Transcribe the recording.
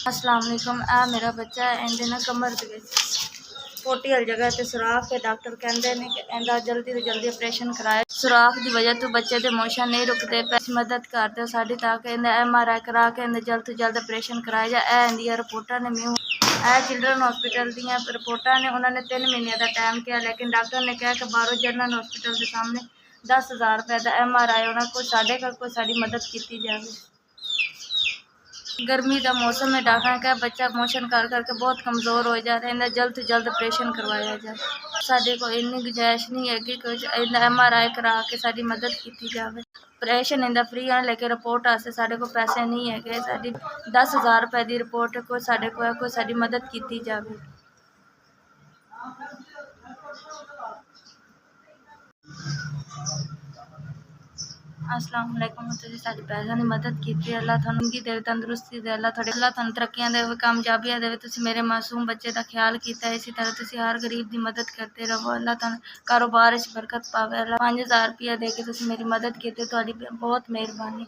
अस्सलाम वालेकुम। मेरा बच्चा है, इहदे ना कमर दे पोटी वाली जगह ते सुराख है। डॉक्टर कहते हैं कि इहदा जल्दी तो जल्दी ऑपरेशन कराए। सुराख की वजह तो बच्चे के मोशन नहीं रुकते पे। मदद कर दो साड़ी ताकि इहदा MRI करा के इहदा जल्द तो जल्द ऑपरेशन कराया जाए। इंदिया रिपोर्टा ने म्यू चिल्ड्रन हॉस्पिटल दियाँ रिपोर्टा ने उन्होंने 3 महीने का टाइम किया, लेकिन डॉक्टर ने कहा कि बाहरों जनरल हॉस्पिटल के सामने 10,000 रुपये का MRI होना कोई साढ़े का कोई साड़ी मदद की जाए। गर्मी का मौसम है, डॉक्टर ने कहा बच्चा मोशन कर करके बहुत कमज़ोर हो जा रहा है, इन्हें जल्द से जल्द ऑपरेशन करवाया जाए। साढ़े को इन्नी गुंजाइश नहीं है कि कुछ MRI करा के साड़ी मदद की जाए। ऑपरेशन इनका फ्री है, लेकिन रिपोर्ट वास्ते साढ़े को पैसे नहीं है कि साड़ी 10,000 रुपये की रिपोर्ट कोई साढ़े को है, कोई साड़ी मदद की जाए। अस्सलाम वालेकुम। तुसीं साडी पैसों की मदद की, अल्लाह तुहानूं ज़िंदगी देवे, तंदुरुस्ती दे, अल्लाह तुहानूं तरक्कियां देवे, कामयाबियां देवे। तुसीं मेरे मासूम बच्चे का ख्याल किया, इसी तरह तुसीं हर गरीब की मदद करते रहो। अल्लाह तुहानूं कारोबार च बरकत पावे। अल्लाह 5,000 रुपया दे के तुसीं मेरी मदद की, तुहाडी बहुत मेहरबानी।